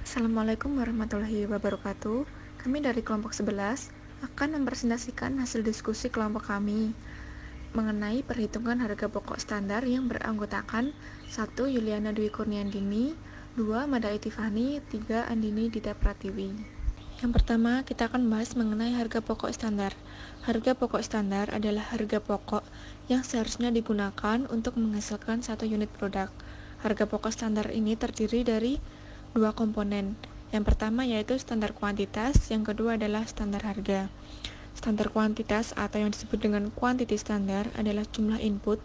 Assalamualaikum warahmatullahi wabarakatuh. Kami dari kelompok 11 akan mempresentasikan hasil diskusi kelompok kami mengenai perhitungan harga pokok standar yang beranggotakan 1. Yuliana Dwi Kurniandini, 2. Mada Itifani, 3. Andini Dita Pratiwi. Yang pertama, kita akan membahas mengenai harga pokok standar. Harga pokok standar adalah harga pokok yang seharusnya digunakan untuk menghasilkan satu unit produk. Harga pokok standar ini terdiri dari dua komponen. Yang pertama yaitu standar kuantitas, yang kedua adalah standar harga. Standar kuantitas atau yang disebut dengan quantity standar adalah jumlah input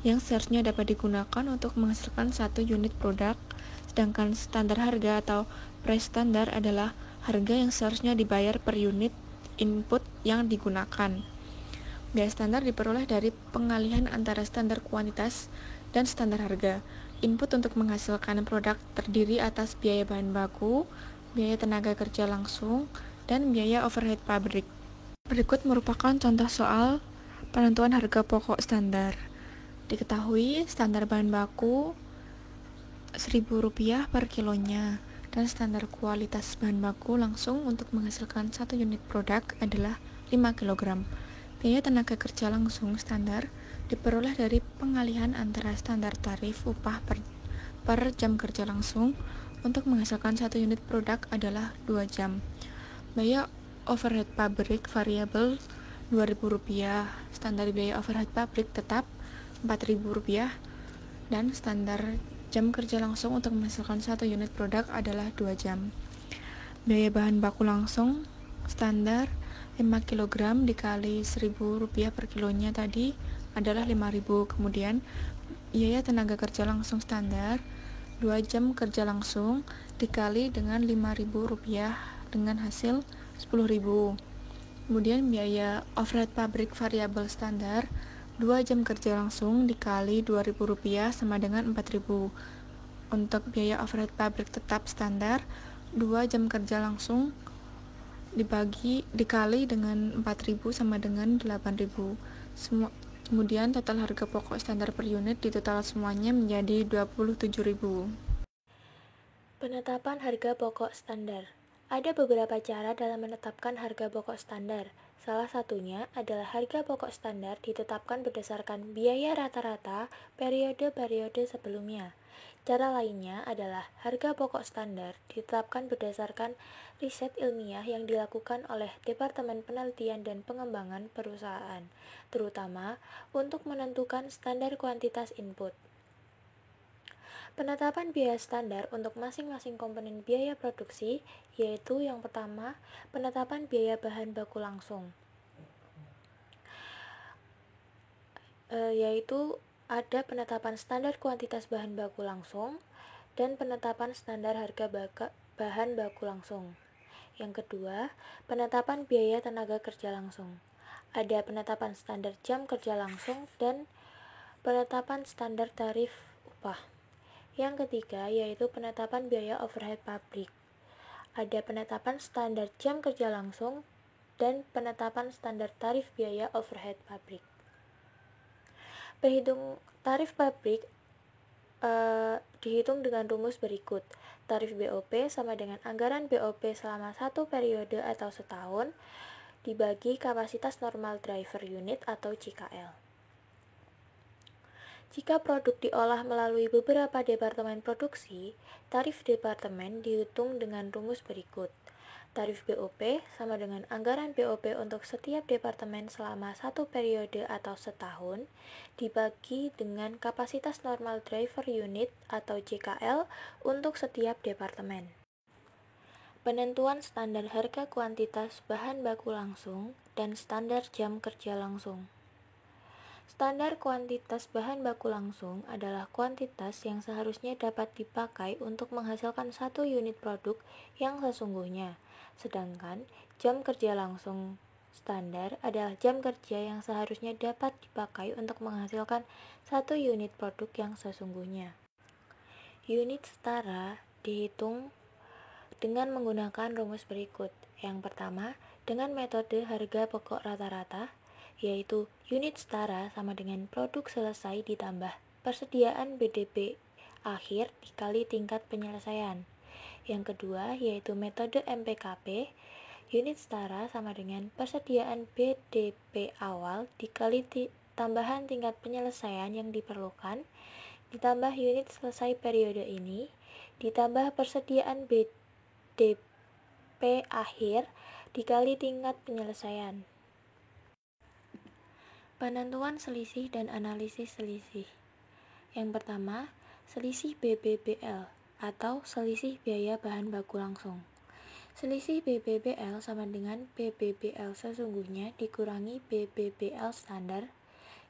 yang seharusnya dapat digunakan untuk menghasilkan satu unit produk, sedangkan standar harga atau price standar adalah harga yang seharusnya dibayar per unit input yang digunakan. Biaya standar diperoleh dari pengalihan antara standar kuantitas dan standar harga. Input untuk menghasilkan produk terdiri atas biaya bahan baku, biaya tenaga kerja langsung, dan biaya overhead pabrik. Berikut merupakan contoh soal penentuan harga pokok standar. Diketahui standar bahan baku Rp1.000 per kilonya, dan standar kualitas bahan baku langsung untuk menghasilkan satu unit produk adalah 5 kg. Biaya tenaga kerja langsung standar diperoleh dari pengalihan antara standar tarif upah per jam kerja langsung untuk menghasilkan satu unit produk adalah 2 jam. Biaya overhead pabrik variabel Rp2.000, standar biaya overhead pabrik tetap Rp4.000, dan standar jam kerja langsung untuk menghasilkan satu unit produk adalah 2 jam. Biaya bahan baku langsung standar 5 kg dikali Rp1.000 per kilonya tadi adalah Rp5.000. Kemudian biaya tenaga kerja langsung standar 2 jam kerja langsung dikali dengan Rp5.000 dengan hasil Rp10.000. Kemudian biaya overhead pabrik variabel standar 2 jam kerja langsung dikali Rp2.000 sama dengan Rp4.000. Untuk biaya overhead pabrik tetap standar 2 jam kerja langsung dikali dengan Rp4.000 sama dengan Rp8.000. Kemudian total harga pokok standar per unit di total semuanya menjadi Rp27.000. Penetapan harga pokok standar. Ada beberapa cara dalam menetapkan harga pokok standar. Salah satunya adalah harga pokok standar ditetapkan berdasarkan biaya rata-rata periode-periode sebelumnya. Cara lainnya adalah harga pokok standar ditetapkan berdasarkan riset ilmiah yang dilakukan oleh Departemen Penelitian dan Pengembangan perusahaan, terutama untuk menentukan standar kuantitas input. Penetapan biaya standar untuk masing-masing komponen biaya produksi, yaitu yang pertama, penetapan biaya bahan baku langsung. Yaitu ada penetapan standar kuantitas bahan baku langsung dan penetapan standar harga bahan baku langsung. Yang kedua, penetapan biaya tenaga kerja langsung. Ada penetapan standar jam kerja langsung dan penetapan standar tarif upah. Yang ketiga, yaitu penetapan biaya overhead pabrik. Ada penetapan standar jam kerja langsung dan penetapan standar tarif biaya overhead pabrik. Perhitung tarif pabrik dihitung dengan rumus berikut. Tarif BOP sama dengan anggaran BOP selama satu periode atau setahun dibagi kapasitas normal driver unit atau JKL. Jika produk diolah melalui beberapa departemen produksi, tarif departemen dihitung dengan rumus berikut. Tarif BOP sama dengan anggaran BOP untuk setiap departemen selama satu periode atau setahun dibagi dengan kapasitas normal driver unit atau JKL untuk setiap departemen. Penentuan standar harga kuantitas bahan baku langsung dan standar jam kerja langsung. Standar kuantitas bahan baku langsung adalah kuantitas yang seharusnya dapat dipakai untuk menghasilkan satu unit produk yang sesungguhnya. Sedangkan jam kerja langsung standar adalah jam kerja yang seharusnya dapat dipakai untuk menghasilkan satu unit produk yang sesungguhnya. Unit setara dihitung dengan menggunakan rumus berikut. Yang pertama, dengan metode harga pokok rata-rata, yaitu unit setara sama dengan produk selesai ditambah persediaan BDP akhir dikali tingkat penyelesaian. Yang kedua yaitu metode MPKP. Unit setara sama dengan persediaan BDP awal dikali tambahan tingkat penyelesaian yang diperlukan, ditambah unit selesai periode ini, ditambah persediaan BDP akhir dikali tingkat penyelesaian. Penentuan selisih dan analisis selisih. Yang pertama, selisih BBBL atau selisih biaya bahan baku langsung. Selisih BBBL sama dengan BBBL sesungguhnya dikurangi BBBL standar.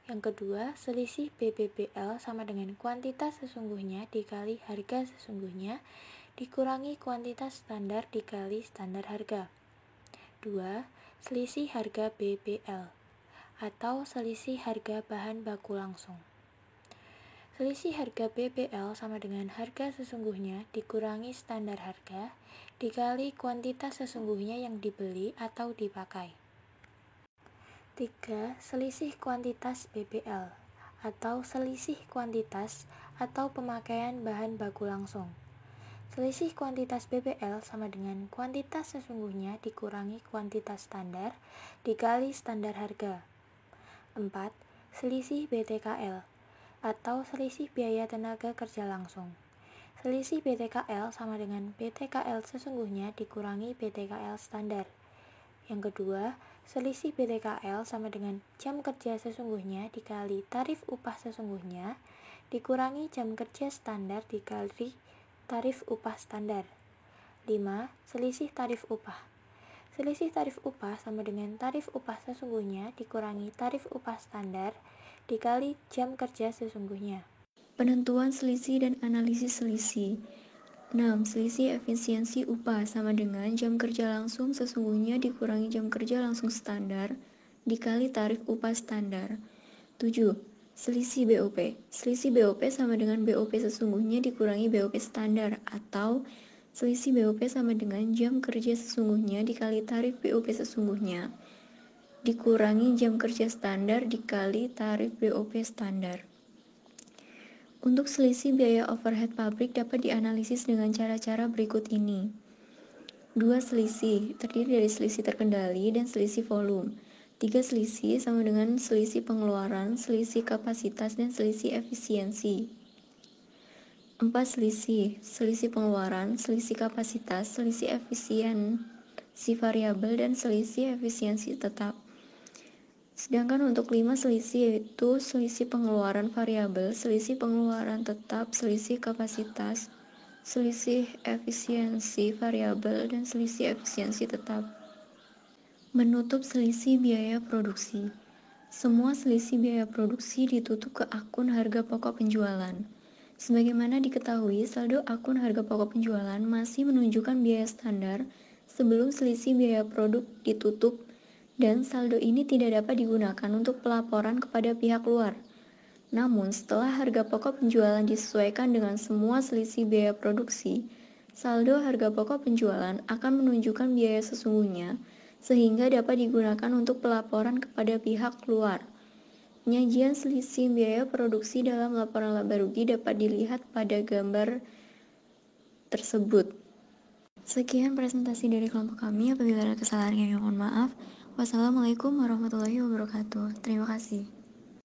Yang kedua, selisih BBBL sama dengan kuantitas sesungguhnya dikali harga sesungguhnya dikurangi kuantitas standar dikali standar harga. 2. Selisih harga BBL atau selisih harga bahan baku langsung. Selisih harga BBL sama dengan harga sesungguhnya dikurangi standar harga dikali kuantitas sesungguhnya yang dibeli atau dipakai. 3. Selisih kuantitas BBL atau selisih kuantitas atau pemakaian bahan baku langsung. Selisih kuantitas BBL sama dengan kuantitas sesungguhnya dikurangi kuantitas standar dikali standar harga. 4. Selisih BTKL atau selisih biaya tenaga kerja langsung. Selisih BTKL sama dengan BTKL sesungguhnya dikurangi BTKL standar. Yang kedua, selisih BTKL sama dengan jam kerja sesungguhnya dikali tarif upah sesungguhnya dikurangi jam kerja standar dikali tarif upah standar. 5. Selisih tarif upah. Selisih tarif upah sama dengan tarif upah sesungguhnya dikurangi tarif upah standar dikali jam kerja sesungguhnya. Penentuan selisih dan analisis selisih. 6. Selisih efisiensi upah sama dengan jam kerja langsung sesungguhnya dikurangi jam kerja langsung standar dikali tarif upah standar. 7. Selisih BOP. Selisih BOP sama dengan BOP sesungguhnya dikurangi BOP standar atau selisih BOP sama dengan jam kerja sesungguhnya dikali tarif BOP sesungguhnya dikurangi jam kerja standar dikali tarif BOP standar. Untuk selisih biaya overhead pabrik dapat dianalisis dengan cara-cara berikut ini. 2 selisih terdiri dari selisih terkendali dan selisih volume. 3 selisih sama dengan selisih pengeluaran, selisih kapasitas, dan selisih efisiensi. 4 selisih, selisih pengeluaran, selisih kapasitas, selisih efisiensi variabel, dan selisih efisiensi tetap. Sedangkan untuk 5 selisih yaitu selisih pengeluaran variabel, selisih pengeluaran tetap, selisih kapasitas, selisih efisiensi variabel, dan selisih efisiensi tetap. Menutup selisih biaya produksi. Semua selisih biaya produksi ditutup ke akun harga pokok penjualan. Sebagaimana diketahui, saldo akun harga pokok penjualan masih menunjukkan biaya standar sebelum selisih biaya produk ditutup dan saldo ini tidak dapat digunakan untuk pelaporan kepada pihak luar. Namun, setelah harga pokok penjualan disesuaikan dengan semua selisih biaya produksi, saldo harga pokok penjualan akan menunjukkan biaya sesungguhnya sehingga dapat digunakan untuk pelaporan kepada pihak luar. Penyajian selisih biaya produksi dalam laporan laba rugi dapat dilihat pada gambar tersebut. Sekian presentasi dari kelompok kami. Apabila ada kesalahan kami mohon maaf. Wassalamualaikum warahmatullahi wabarakatuh. Terima kasih.